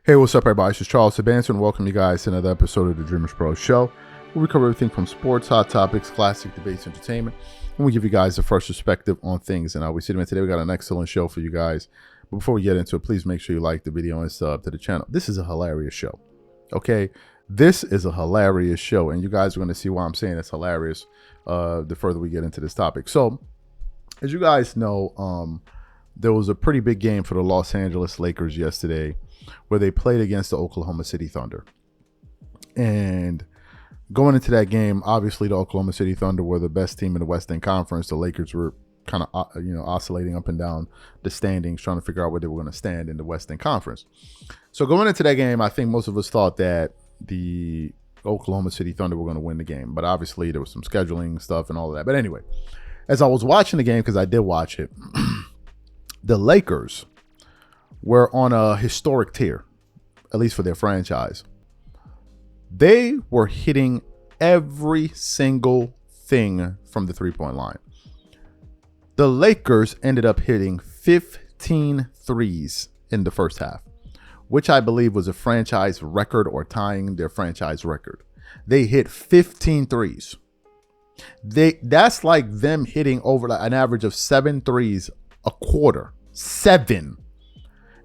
Hey, what's up, everybody? This is Charles Sebanson, and welcome you guys to another episode of the DREAMERSPRO show, where we cover everything from sports, hot topics, classic debates, entertainment, and we give you guys the first perspective on things. And we see them today. We got an excellent show for you guys. But before we get into it, please make sure you like the video and sub to the channel. This is a hilarious show. Okay, this is a hilarious show, and you guys are going to see why I'm saying it's hilarious the further we get into this topic. So, as you guys know, there was a pretty big game for the Los Angeles Lakers yesterday, where they played against the Oklahoma City Thunder. And going into that game, obviously the Oklahoma City Thunder were the best team in the Western Conference. The Lakers were kind of oscillating up and down the standings, trying to figure out where they were going to stand in the Western Conference. So going into that game, I think most of us thought that the Oklahoma City Thunder were going to win the game. But obviously there was some scheduling stuff and all of that. But anyway, as I was watching the game, because I did watch it, the Lakers were on a historic tear, at least for their franchise. They were hitting every single thing from the three-point line. The Lakers ended up hitting 15 threes in the first half, which I believe was a franchise record or tying their franchise record. They hit 15 threes. That's like them hitting over an average of 7 threes a quarter. 7.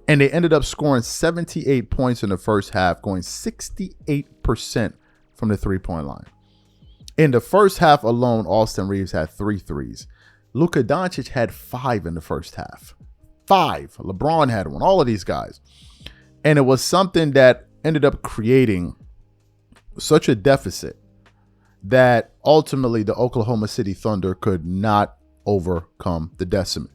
And they ended up scoring 78 points in the first half, going 68% from the three-point line. In the first half alone, Austin Reeves had 3 threes. Luka Doncic had 5 in the first half. 5. LeBron had 1. All of these guys. And it was something that ended up creating such a deficit that ultimately the Oklahoma City Thunder could not overcome the deficit.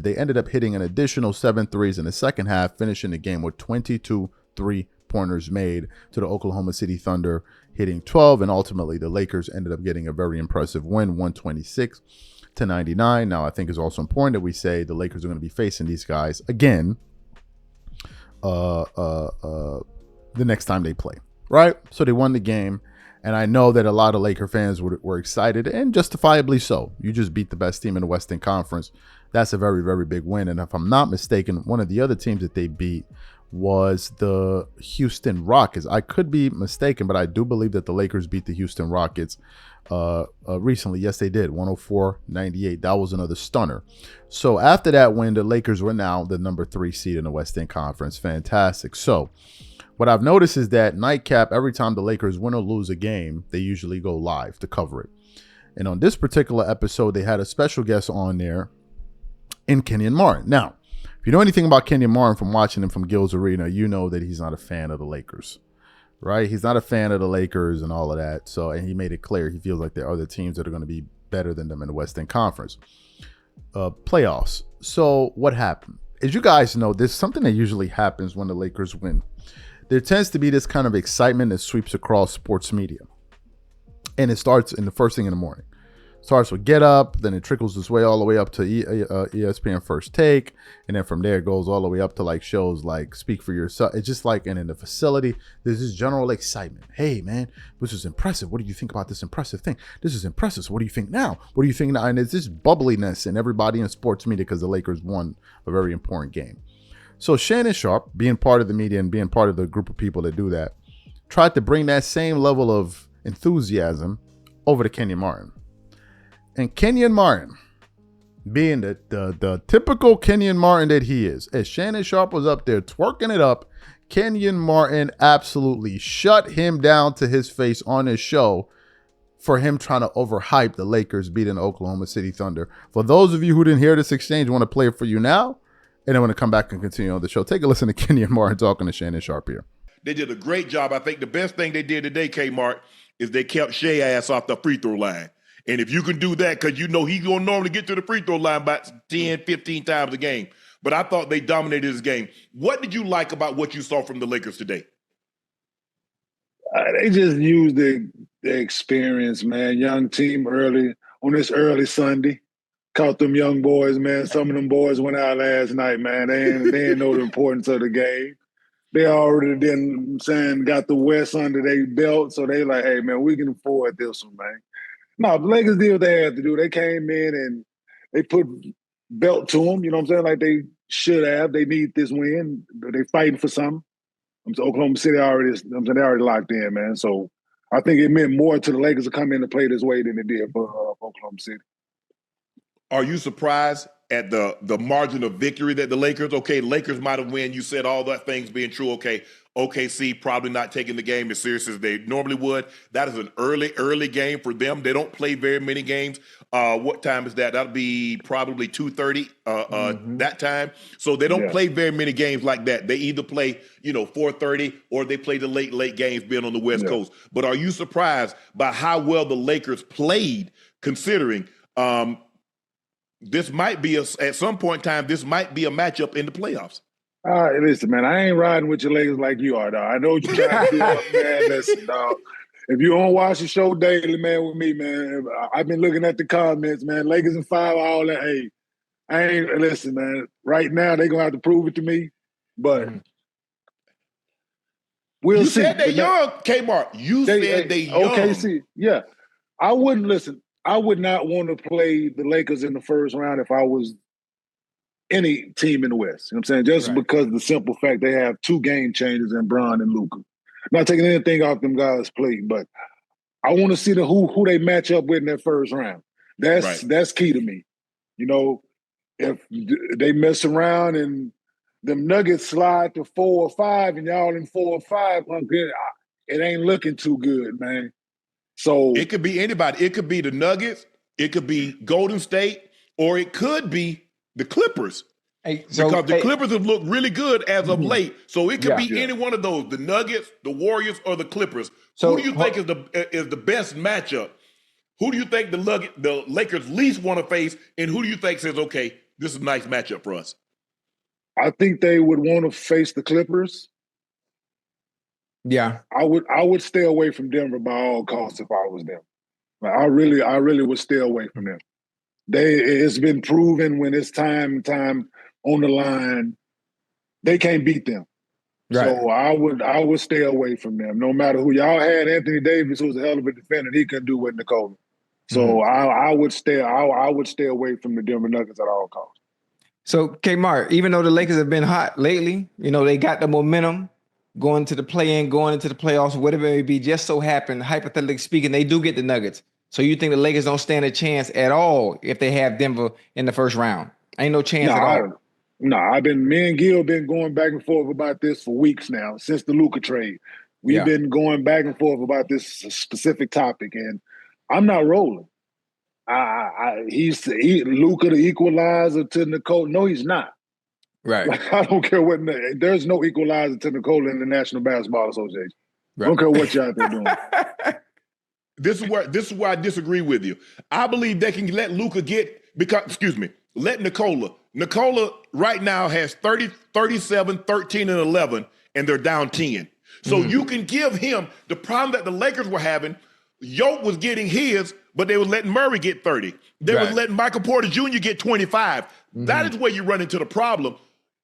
They ended up hitting an additional 7 threes in the second half, finishing the game with 22 three-pointers made to the Oklahoma City Thunder hitting 12, and ultimately the Lakers ended up getting a very impressive win, 126-99. Now, I think it's also important that we say the Lakers are going to be facing these guys again the next time they play, right? So they won the game. And I know that a lot of Laker fans were excited, and justifiably so. You just beat the best team in the Western Conference. That's a very, very big win. And if I'm not mistaken, one of the other teams that they beat was the Houston Rockets. I could be mistaken, but I do believe that the Lakers beat the Houston Rockets recently. Yes, they did. 104-98. That was another stunner. So after that win, the Lakers were now the number 3 seed in the Western Conference. Fantastic. So what I've noticed is that nightcap, every time the Lakers win or lose a game, they usually go live to cover it. And on this particular episode, they had a special guest on there in Kenyon Martin. Now, if you know anything about Kenyon Martin from watching him from Gil's Arena, you know that he's not a fan of the Lakers, right? He's not a fan of the Lakers and all of that. So, and he made it clear he feels like there are other teams that are going to be better than them in the Western Conference playoffs. So what happened? As you guys know, there's something that usually happens when the Lakers win. There tends to be this kind of excitement that sweeps across sports media. And it starts in the first thing in the morning. Starts with Get Up, then it trickles its way all the way up to ESPN First Take. And then from there it goes all the way up to like shows like Speak for Yourself. It's just like, and in the facility, there's this general excitement. Hey man, this is impressive. What do you think about this impressive thing? This is impressive. So what do you think now? What do you think now? And it's this bubbliness in everybody in sports media because the Lakers won a very important game. So Shannon Sharpe, being part of the media and being part of the group of people that do that, tried to bring that same level of enthusiasm over to Kenyon Martin. And Kenyon Martin, being the typical Kenyon Martin that he is, as Shannon Sharpe was up there twerking it up, Kenyon Martin absolutely shut him down to his face on his show for him trying to overhype the Lakers beating the Oklahoma City Thunder. For those of you who didn't hear this exchange, I want to play it for you now. And then when I come back and continue on the show, take a listen to Kenyon Martin talking to Shannon Sharpe here. They did a great job. I think the best thing they did today, Kmart, is they kept Shea ass off the free throw line. And if you can do that, because you know he's going to normally get to the free throw line about 10, 15 times a game. But I thought they dominated this game. What did you like about what you saw from the Lakers today? They just used the experience, man. Young team early, on this early Sunday. Caught them young boys, man. Some of them boys went out last night, man. They didn't know the importance of the game. They already got the West under their belt, so they like, hey, man, we can afford this one, man. No, the Lakers did what they had to do. They came in and they put belt to them, you know what I'm saying? Like they should have. They need this win. They fighting for something. Oklahoma City already, they already locked in, man. So I think it meant more to the Lakers to come in and play this way than it did for Oklahoma City. Are you surprised at the margin of victory that the Lakers might have won? You said all that things being true. Okay, OKC probably not taking the game as serious as they normally would. That is an early game for them. They don't play very many games. What time is that? That'll be probably 2:30 that time. So they don't play very many games like that. They either play 4:30 or they play the late games being on the West Coast. But are you surprised by how well the Lakers played, considering this might be at some point in time, this might be a matchup in the playoffs? Listen, man, I ain't riding with your Lakers like you are, dog. I know what you're trying to do, man. Listen, dog. If you don't watch the show daily, man, with me, man, I've been looking at the comments, man. Lakers in 5, all that. Hey, I ain't listen, man. Right now, they're gonna have to prove it to me, but we'll see. You said they young, Kmart. You said they young. OKC, yeah. I wouldn't listen. I would not want to play the Lakers in the first round if I was any team in the West. You know what I'm saying? Just because of the simple fact they have 2 game changers in Bron and Luka. Not taking anything off them guys' plate, but I want to see who they match up with in that first round. That's key to me. If they mess around and them Nuggets slide to 4 or 5 and y'all in 4 or 5, it ain't looking too good, man. So it could be anybody. It could be the Nuggets. It could be Golden State, or it could be the Clippers. Because the Clippers have looked really good as of late. So it could be any one of those: the Nuggets, the Warriors, or the Clippers. So who do you think is the best matchup? Who do you think the Lakers least want to face, and who do you think says, okay, this is a nice matchup for us? I think they would want to face the Clippers. Yeah, I would stay away from Denver by all costs if I was them. I really would stay away from them. It's been proven when it's time on the line, they can't beat them. Right. So I would stay away from them. No matter who y'all had, Anthony Davis, who was a hell of a defender, he couldn't do with Nikola. So I would stay away from the Denver Nuggets at all costs. So Kmart, even though the Lakers have been hot lately, they got the momentum going to the play-in, going into the playoffs, whatever it may be, just so happen, hypothetically speaking, they do get the Nuggets. So you think the Lakers don't stand a chance at all if they have Denver in the first round? Ain't no chance at all. Me and Gil been going back and forth about this for weeks now, since the Luka trade. We've been going back and forth about this specific topic, and I'm not rolling. He's Luka the equalizer to Nicole. No, he's not. Right. I don't care what. There's no equalizer to Nicole in the National Basketball Association. Right. I don't care what y'all out there doing. This is where I disagree with you. I believe they can let Luka let Nikola. Nikola right now has 30, 37, 13, and 11, and they're down 10. So you can give him the problem that the Lakers were having. Yoke was getting his, but they were letting Murray get 30. They were letting Michael Porter Jr. get 25. That is where you run into the problem.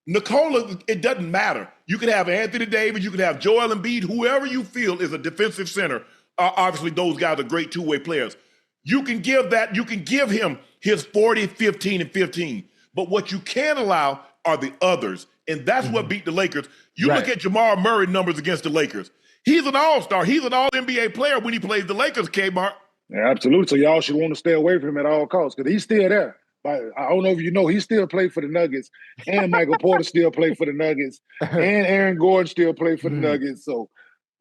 Nikola, it doesn't matter. You could have Anthony Davis, you could have Joel Embiid, whoever you feel is a defensive center. Obviously, those guys are great two-way players. You can give him his 40, 15, and 15. But what you can't allow are the others. And that's what beat the Lakers. You look at Jamal Murray numbers against the Lakers. He's an all-star. He's an all-NBA player when he plays the Lakers, Kmart. Yeah, absolutely. So y'all should want to stay away from him at all costs because he's still there. I don't know if you know, he still played for the Nuggets, and Michael Porter still played for the Nuggets, and Aaron Gordon still played for the Nuggets. So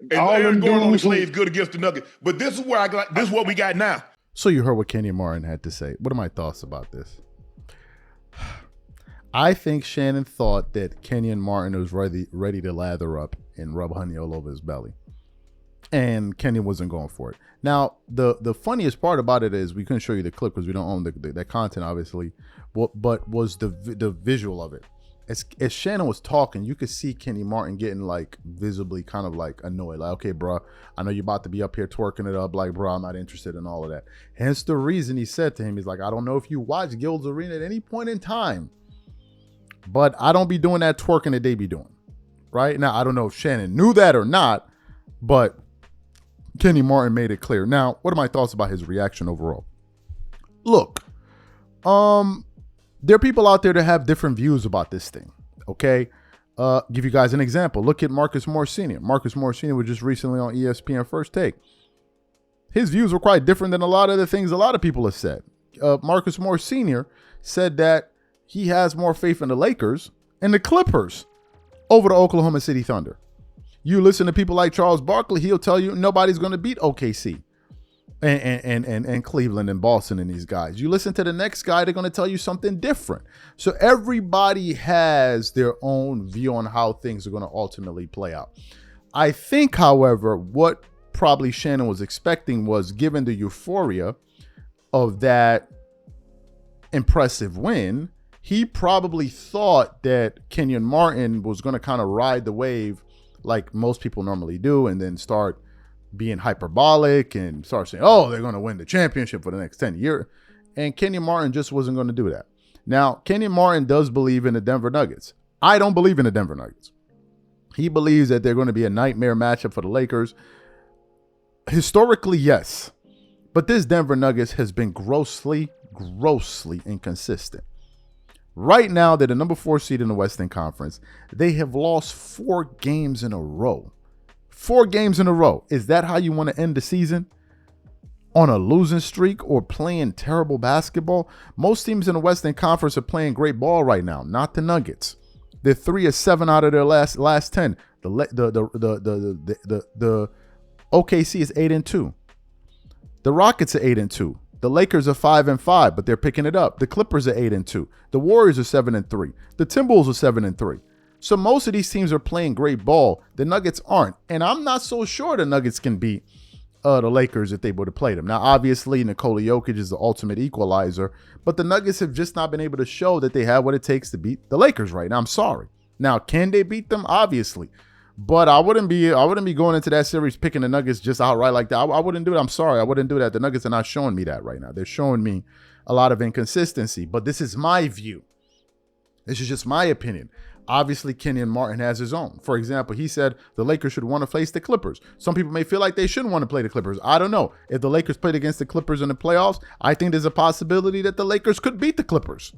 and all Aaron Gordon only plays good against the Nuggets. But this is where this is what we got now. So you heard what Kenyon Martin had to say. What are my thoughts about this? I think Shannon thought that Kenyon Martin was ready to lather up and rub honey all over his belly. And Kenyon wasn't going for it. Now, the funniest part about it is we couldn't show you the clip because we don't own that content, obviously. But was the visual of it. As Shannon was talking, you could see Kenyon Martin getting like visibly kind of like annoyed. Like, okay, bro, I know you're about to be up here twerking it up. Like, bro, I'm not interested in all of that. Hence the reason he said to him, he's like, I don't know if you watch Gil's Arena at any point in time, but I don't be doing that twerking that they be doing. Right? Now, I don't know if Shannon knew that or not, but Kenyon Martin made it clear. Now, what are my thoughts about his reaction overall? Look, there are people out there that have different views about this thing, okay? Give you guys an example. Look at Marcus Morris Sr. Marcus Morris Sr. was just recently on ESPN First Take. His views were quite different than a lot of the things a lot of people have said. Marcus Morris Sr. said that he has more faith in the Lakers and the Clippers over the Oklahoma City Thunder. You listen to people like Charles Barkley, he'll tell you nobody's going to beat OKC and Cleveland and Boston and these guys. You listen to the next guy, they're going to tell you something different. So everybody has their own view on how things are going to ultimately play out. I think, however, what probably Shannon was expecting was, given the euphoria of that impressive win, he probably thought that Kenyon Martin was going to kind of ride the wave like most people normally do, and then start being hyperbolic and start saying, oh, they're going to win the championship for the next 10 years. And Kenyon Martin just wasn't going to do that. Now, Kenyon Martin does believe in the Denver Nuggets. I don't believe in the Denver Nuggets. He believes that they're going to be a nightmare matchup for the Lakers. Historically, yes. But this Denver Nuggets has been grossly inconsistent. Right now, they're the number 4 seed in the Western Conference. They have lost 4 games in a row. 4 games in a row. Is that how you want to end the season? On a losing streak or playing terrible basketball? Most teams in the Western Conference are playing great ball right now, not the Nuggets. They're 3 of 7 out of their last 10. The OKC is 8-2. The Rockets are 8-2. The Lakers are 5-5, but they're picking it up. The Clippers are 8-2. The Warriors are 7-3. The Timberwolves are 7-3. So most of these teams are playing great ball. The Nuggets aren't. And I'm not so sure the Nuggets can beat the Lakers if they would have played them. Now, obviously, Nikola Jokic is the ultimate equalizer, but the Nuggets have just not been able to show that they have what it takes to beat the Lakers right now. I'm sorry. Now, can they beat them? Obviously. But I wouldn't be going into that series picking the Nuggets just outright like that. I wouldn't do it. I'm sorry. I wouldn't do that. The Nuggets are not showing me that right now. They're showing me a lot of inconsistency. But this is my view. This is just my opinion. Obviously, Kenyon Martin has his own. For example, he said the Lakers should want to face the Clippers. Some people may feel like they shouldn't want to play the Clippers. I don't know. If the Lakers played against the Clippers in the playoffs, I think there's a possibility that the Lakers could beat the Clippers.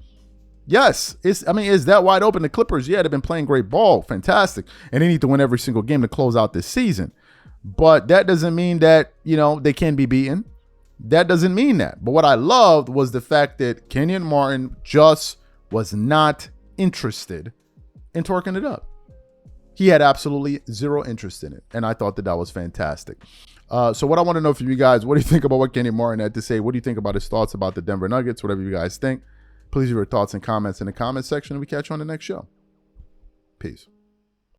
Yes, is that wide open? The Clippers, yeah, they've been playing great ball, fantastic, and they need to win every single game to close out this season. But that doesn't mean that, they can be beaten. That doesn't mean that. But what I loved was the fact that Kenyon Martin just was not interested in torquing it up. He had absolutely zero interest in it, and I thought that was fantastic. So what I want to know from you guys, what do you think about what Kenyon Martin had to say? What do you think about his thoughts about the Denver Nuggets? Whatever you guys think. Please leave your thoughts and comments in the comment section, and we catch you on the next show. Peace.